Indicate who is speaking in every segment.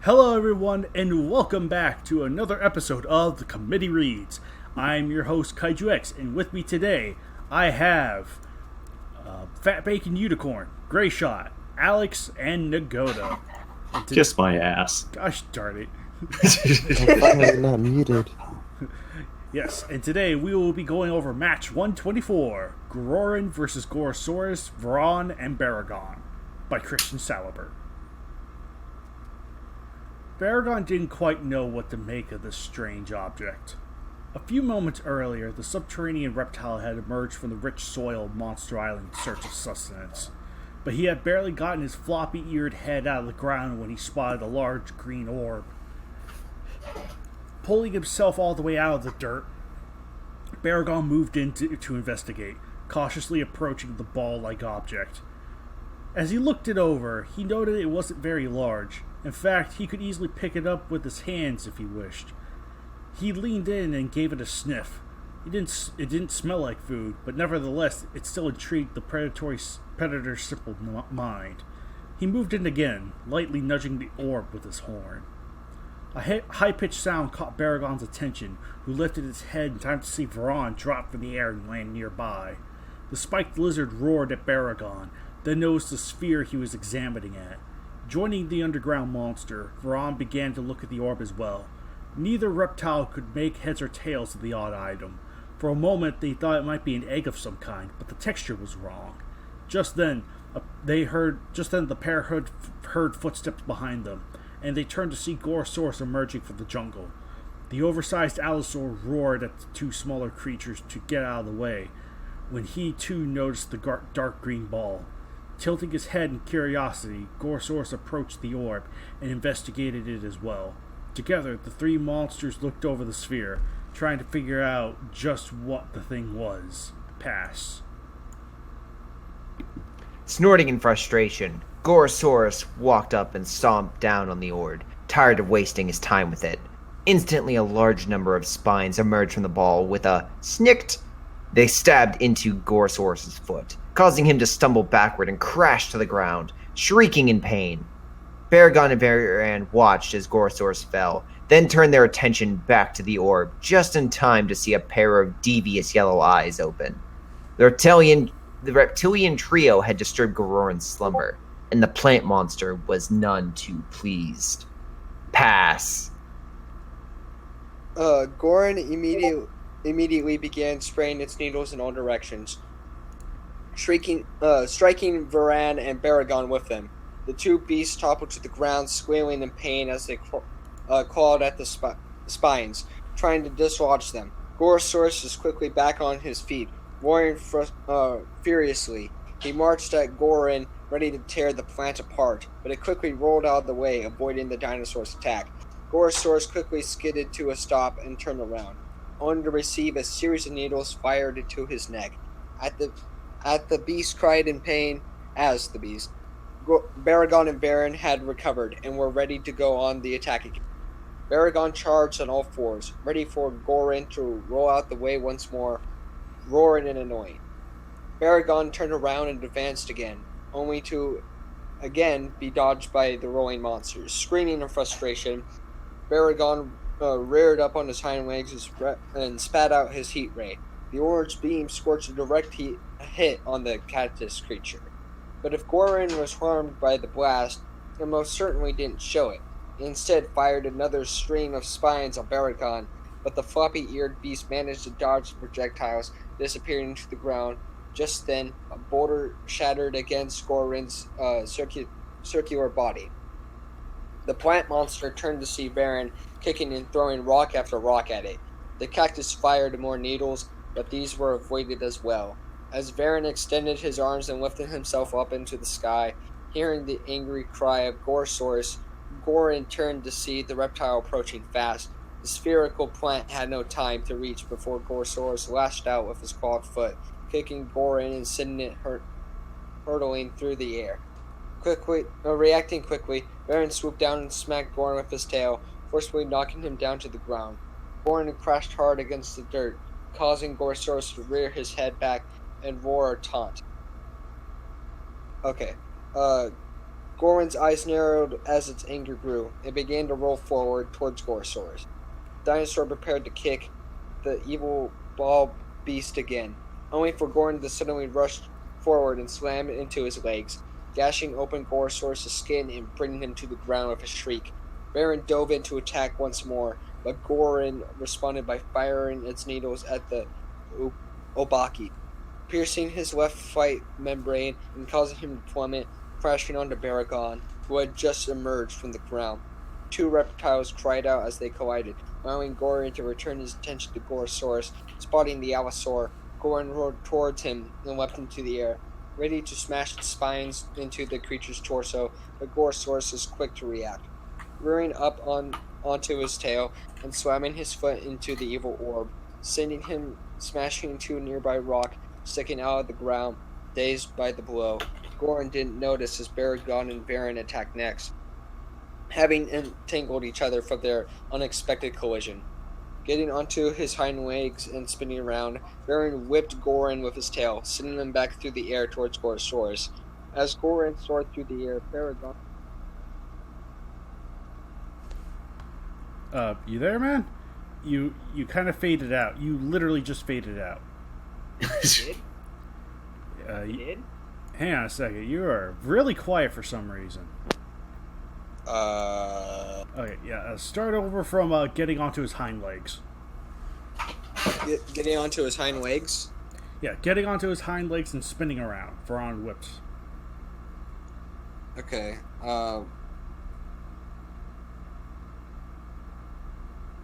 Speaker 1: Hello, everyone, and welcome back to another episode of the Committee Reads. I'm your host, KWCs, and with me today, I have Fat Bacon Unicorn, Gray Shot, Alex, and Nagoda.
Speaker 2: Kiss my ass.
Speaker 1: Gosh darn it.
Speaker 3: I'm finally not muted.
Speaker 1: Yes, and today we will be going over match 124, Gororin vs. Gorosaurus, Varan, and Baragon, by Christian Salabert. Baragon didn't quite know what to make of this strange object. A few moments earlier, the subterranean reptile had emerged from the rich soil of Monster Island in search of sustenance, but he had barely gotten his floppy-eared head out of the ground when he spotted a large green orb. Pulling himself all the way out of the dirt, Baragon moved in to investigate, cautiously approaching the ball-like object. As he looked it over, he noted it wasn't very large. In fact, he could easily pick it up with his hands if he wished. He leaned in and gave it a sniff. It didn't smell like food, but nevertheless, it still intrigued the predator's simple mind. He moved in again, lightly nudging the orb with his horn. A high-pitched sound caught Baragon's attention, who lifted his head in time to see Varan drop from the air and land nearby. The spiked lizard roared at Baragon, then noticed the sphere he was examining at. Joining the underground monster, Varan began to look at the orb as well. Neither reptile could make heads or tails of the odd item. For a moment, they thought it might be an egg of some kind, but the texture was wrong. Just then, the pair heard footsteps behind them, and they turned to see Gorosaurus emerging from the jungle. The oversized allosaur roared at the two smaller creatures to get out of the way, when he too noticed the dark green ball. Tilting his head in curiosity, Gorosaurus approached the orb and investigated it as well. Together, the three monsters looked over the sphere, trying to figure out just what the thing was. Pass.
Speaker 4: Snorting in frustration, Gorosaurus walked up and stomped down on the orb, tired of wasting his time with it. Instantly, a large number of spines emerged from the ball with a snikt. They stabbed into Gorosaurus' foot, causing him to stumble backward and crash to the ground, shrieking in pain. Baragon and Varan watched as Gorosaurus fell, then turned their attention back to the orb, just in time to see a pair of devious yellow eyes open. The reptilian trio had disturbed Gororin's slumber, and the plant monster was none too pleased. Pass.
Speaker 5: Goran immediately began spraying its needles in all directions, striking Varan and Baragon with them. The two beasts toppled to the ground, squealing in pain as they clawed at the spines, trying to dislodge them. Gorosaurus was quickly back on his feet, roaring furiously. He marched at Gororin, ready to tear the plant apart, but it quickly rolled out of the way, avoiding the dinosaur's attack. Gorosaurus quickly skidded to a stop and turned around, only to receive a series of needles fired into his neck. At the beast cried in pain as the beast. Baragon and Varan had recovered and were ready to go on the attack again. Baragon charged on all fours, ready for Goran to roll out the way once more, roaring and annoying. Baragon turned around and advanced again, only to again be dodged by the rolling monsters. Screaming in frustration, Baragon reared up on his hind legs and spat out his heat ray. The orange beam scorched a direct hit on the cactus creature. But if Goran was harmed by the blast, it most certainly didn't show it. It instead fired another string of spines on Baragon, but the floppy-eared beast managed to dodge the projectiles, disappearing into the ground. Just then, a boulder shattered against Goran's circular body. The plant monster turned to see Varan kicking and throwing rock after rock at it. The cactus fired more needles, but these were avoided as well. As Varan extended his arms and lifted himself up into the sky, hearing the angry cry of Gorosaurus, Goran turned to see the reptile approaching fast. The spherical plant had no time to reach before Gorosaurus lashed out with his clawed foot, kicking Goran and sending it hurtling through the air. Reacting quickly, Varan swooped down and smacked Goran with his tail, forcefully knocking him down to the ground. Goran crashed hard against the dirt, causing Gorosaurus to rear his head back and roar a taunt. Okay. Goran's eyes narrowed as its anger grew. It began to roll forward towards Gorosaurus. The dinosaur prepared to kick the evil ball beast again, only for Goran to suddenly rush forward and slam into his legs, gashing open Gorosaurus' skin and bringing him to the ground with a shriek. Varan dove in to attack once more, but Gororin responded by firing its needles at the Obaki, piercing his left flight membrane and causing him to plummet, crashing onto Baragon, who had just emerged from the ground. Two reptiles cried out as they collided, allowing Gororin to return his attention to Gorosaurus. Spotting the Allosaur, Goran roared towards him and leapt into the air, ready to smash its spines into the creature's torso, but Gorosaurus was quick to react. Rearing up onto his tail and slamming his foot into the evil orb, sending him smashing into a nearby rock, sticking out of the ground, dazed by the blow. Goran didn't notice as Baragon and Varan attacked next, having entangled each other for their unexpected collision. Getting onto his hind legs and spinning around, Varan whipped Goran with his tail, sending him back through the air towards Gorosaurus. As Goran soared through the air, Baragon...
Speaker 1: You there, man? You kind of faded out. You literally just faded out.
Speaker 5: Did?
Speaker 1: Did? Hang on a second. You are really quiet for some reason. Okay, yeah. Start over from getting onto his hind legs.
Speaker 5: Getting onto his hind legs?
Speaker 1: Yeah, getting onto his hind legs and spinning around. Varan whips.
Speaker 5: Okay.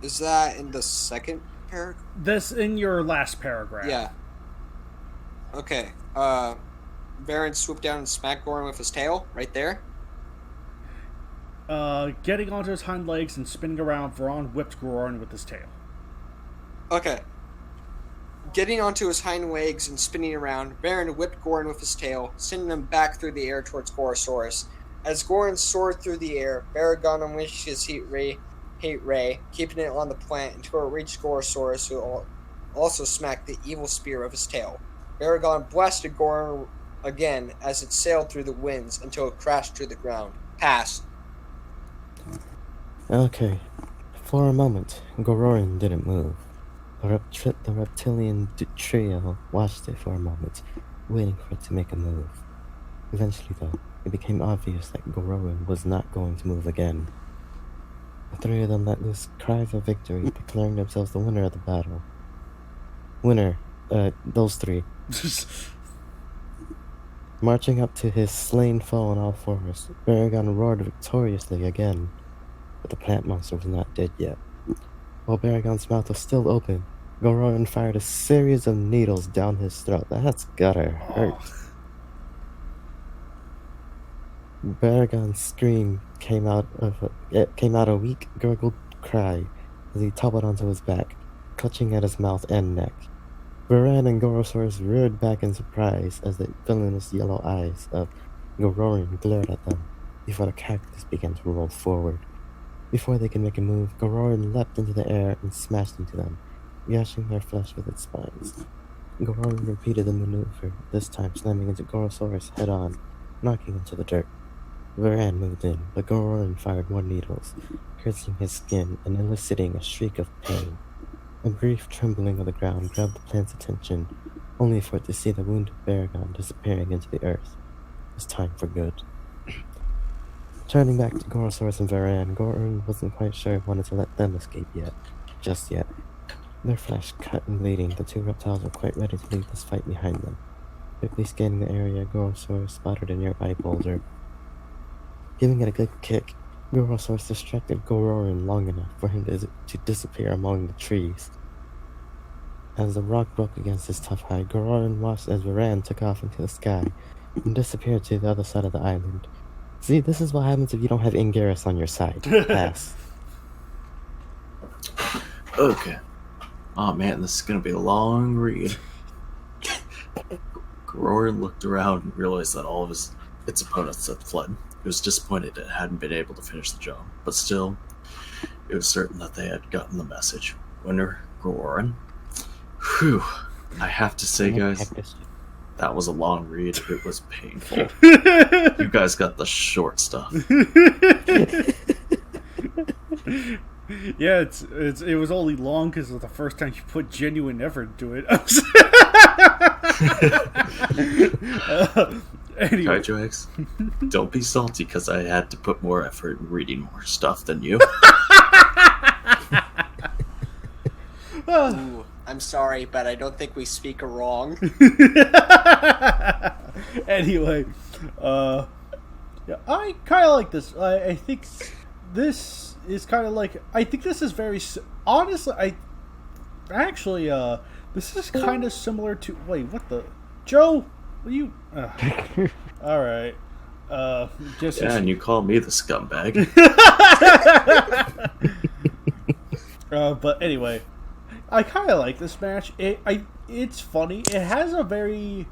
Speaker 5: Is that in the second paragraph?
Speaker 1: This in your last paragraph.
Speaker 5: Yeah. Okay. Varan swooped down and smacked Goran with his tail, right there.
Speaker 1: Getting onto his hind legs and spinning around, Varan whipped Gororin with his tail.
Speaker 5: Okay. Getting onto his hind legs and spinning around, Varan whipped Goran with his tail, sending him back through the air towards Gorosaurus. As Goran soared through the air, Baragon unleashed his heat ray, keeping it on the plant until it reached Gorosaurus, who also smacked the evil spear of his tail. Baragon blasted Goran again as it sailed through the winds until it crashed to the ground. Pass.
Speaker 3: Okay. For a moment, Gororin didn't move. The reptilian trio watched it for a moment, waiting for it to make a move. Eventually, though, it became obvious that Gororin was not going to move again. The three of them let loose cries of victory, declaring themselves the winner of the battle. Those three. Marching up to his slain foe on all fours, Baragon roared victoriously again, but the plant monster was not dead yet. While Baragon's mouth was still open, Gororin fired a series of needles down his throat. That's gotta hurt. Baragon's scream came out a weak, gurgled cry as he toppled onto his back, clutching at his mouth and neck. Varan and Gorosaurus reared back in surprise as the villainous yellow eyes of Gororin glared at them before the cactus began to roll forward. Before they could make a move, Gororin leapt into the air and smashed into them, gashing their flesh with its spines. Gororin repeated the maneuver, this time slamming into Gorosaurus head-on, knocking him to the dirt. Varan moved in, but Gororin fired more needles, piercing his skin and eliciting a shriek of pain. A brief trembling of the ground grabbed the plant's attention, only for it to see the wounded Baragon disappearing into the earth. It was time for good. Turning back to Gorosaurus and Varan, Gororin wasn't quite sure he wanted to let them escape just yet. Their flesh cut and bleeding, the two reptiles were quite ready to leave this fight behind them. Quickly scanning the area, Gorosaurus spotted a nearby boulder. Giving it a good kick, Gorosaurus distracted Gororin long enough for him to disappear among the trees. As the rock broke against his tough hide, Gororin watched as Varan took off into the sky and disappeared to the other side of the island. See, this is what happens if you don't have Ingarus on your side. Pass.
Speaker 2: Okay. Oh man, this is gonna be a long read. Gororin looked around and realized that all of its opponents had fled. He was disappointed it hadn't been able to finish the job, but still, it was certain that they had gotten the message. Winner, Gororin. Whew. I have to say, guys, That was a long read. It was painful. You guys got the short stuff.
Speaker 1: Yeah, it was only long because it was the first time you put genuine effort into it. Anyway.
Speaker 2: Kaiju X, don't be salty because I had to put more effort in reading more stuff than you.
Speaker 5: Ooh, I'm sorry, but I don't think we speak wrong.
Speaker 1: Anyway, yeah, I kind of like this. I think this is kind of like. I think this is very honestly. This is kind of similar to. Wait, what the Joe? Will you? All right.
Speaker 2: And you call me the scumbag.
Speaker 1: But anyway, I kind of like this match. It's funny. It has a very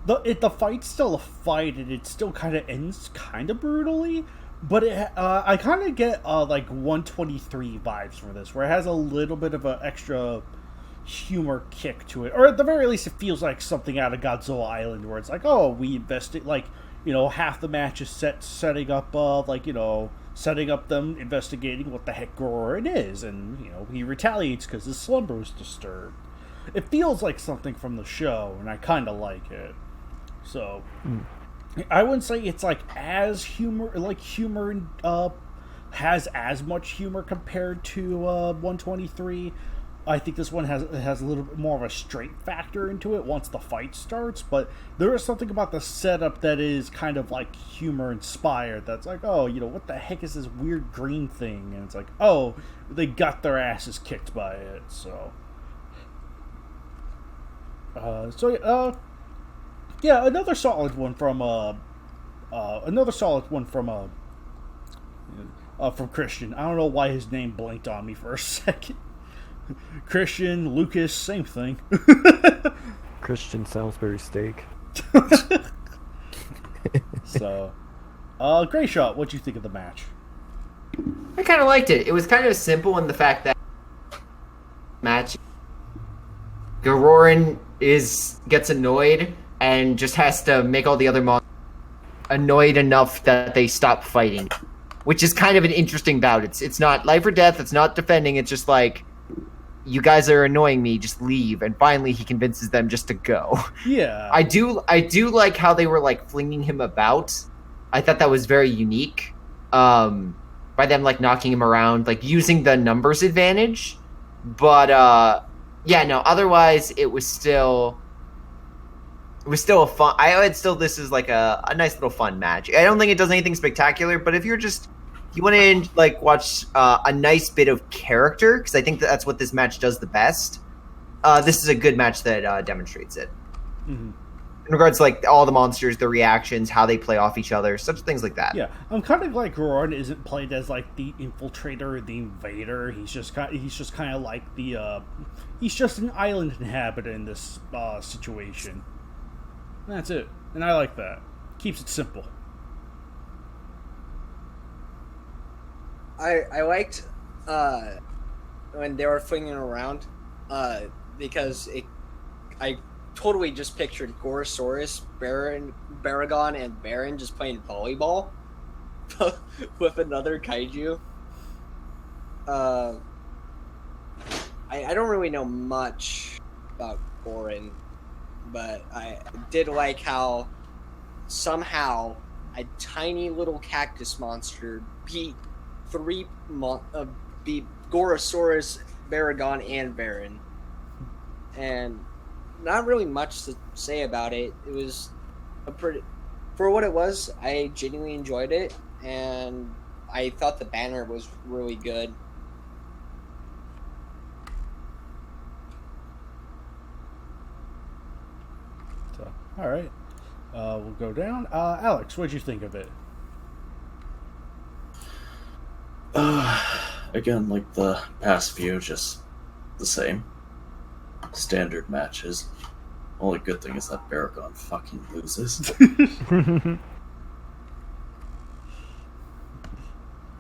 Speaker 1: the fight's still a fight, and it still kind of ends kind of brutally. But I kind of get like 123 vibes for this, where it has a little bit of an extra humor kick to it, or at the very least it feels like something out of Godzilla Island, where it's like, oh, we invested, like, you know, half the match is setting up them investigating what the heck Gororin is, and, you know, he retaliates because his slumber was disturbed. It feels like something from the show, and I kind of like it. So I wouldn't say it's like as humor has as much humor compared to 123. I think this one has a little bit more of a straight factor into it once the fight starts, but there is something about the setup that is kind of like humor inspired. That's like, oh, you know, what the heck is this weird green thing? And it's like, oh, they got their asses kicked by it. So yeah, another solid one from Christian. I don't know why his name blinked on me for a second. Christian, Lucas, same thing.
Speaker 6: Christian Salisbury steak.
Speaker 1: So, Great Shot, what'd you think of the match?
Speaker 4: I kind of liked it. It was kind of simple in the fact that match Gororin gets annoyed and just has to make all the other monsters annoyed enough that they stop fighting, which is kind of an interesting bout. It's not life or death. It's not defending. It's just like, you guys are annoying me, just leave. And finally he convinces them just to go.
Speaker 1: Yeah.
Speaker 4: I do like how they were like flinging him about. I thought that was very unique. By them like knocking him around, like using the numbers advantage. But yeah, no, otherwise it was still a fun. This is like a nice little fun match. I don't think it does anything spectacular, but if you want to like watch a nice bit of character, because I think that's what this match does the best. This is a good match that demonstrates it.
Speaker 1: Mm-hmm.
Speaker 4: In regards to like all the monsters, the reactions, how they play off each other, such things like that.
Speaker 1: Yeah, I'm kind of like Goran isn't played as like the infiltrator or the invader. He's just kind of like he's just an island inhabitant in this situation. And that's it, and I like that. Keeps it simple.
Speaker 5: I liked when they were flinging around because I totally just pictured Gorosaurus, Baragon, and Varan just playing volleyball with another kaiju. I don't really know much about Goran, but I did like how somehow a tiny little cactus monster beat Gorosaurus, Baragon, and Varan. And not really much to say about it. It was for what it was, I genuinely enjoyed it, and I thought the banner was really good.
Speaker 1: So, all right. We'll go down. Alex, what'd you think of it?
Speaker 2: Again, like the past few, just the same. Standard matches. Only good thing is that Baragon fucking loses.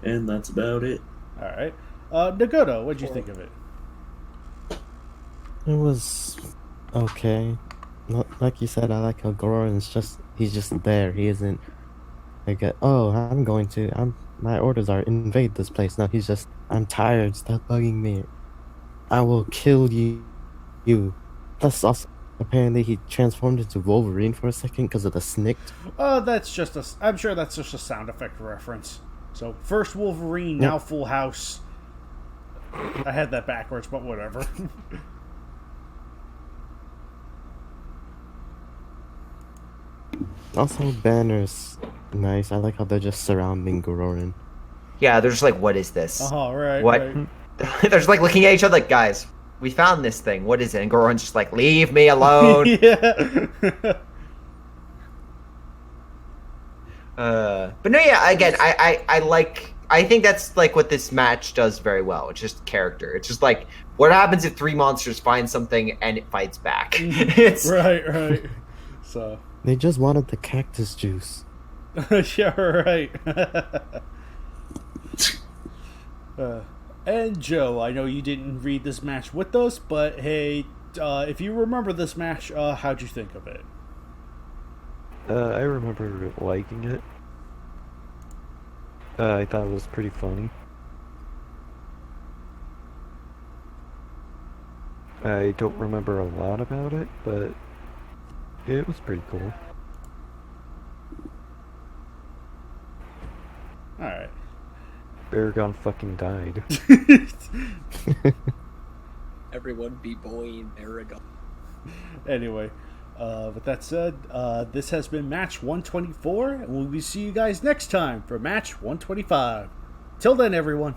Speaker 2: And that's about it.
Speaker 1: Alright. Nagoda, what'd you think of it?
Speaker 3: It was okay. Like you said, I like how Gororin's he's just there. He isn't like, my orders are invade this place. No, he's just, I'm tired, stop bugging me. I will kill you. Plus, also, apparently he transformed into Wolverine for a second because of the snick.
Speaker 1: I'm sure that's just a sound effect reference. So, first Wolverine, now Full House. I had that backwards, but whatever.
Speaker 3: Also, banners, nice. I like how they're just surrounding Gororin.
Speaker 4: Yeah, they're just like, what is this?
Speaker 1: Oh, right.
Speaker 4: What?
Speaker 1: Right.
Speaker 4: They're just like looking at each other like, guys, we found this thing. What is it? And Goran's just like, leave me alone.
Speaker 1: Yeah.
Speaker 4: But no, yeah, again, I think that's like what this match does very well. It's just character. It's just like, what happens if three monsters find something and it fights back? It's
Speaker 1: Right. So.
Speaker 3: They just wanted the cactus juice.
Speaker 1: Yeah, right. And Joe, I know you didn't read this match with us, but hey, if you remember this match, how'd you think of it?
Speaker 6: I remember liking it. I thought it was pretty funny. I don't remember a lot about it, but it was pretty cool.
Speaker 1: Alright.
Speaker 6: Baragon fucking died.
Speaker 5: Everyone be boying Baragon.
Speaker 1: Anyway, with that said, this has been match 124, and we'll see you guys next time for match 125. Till then, everyone.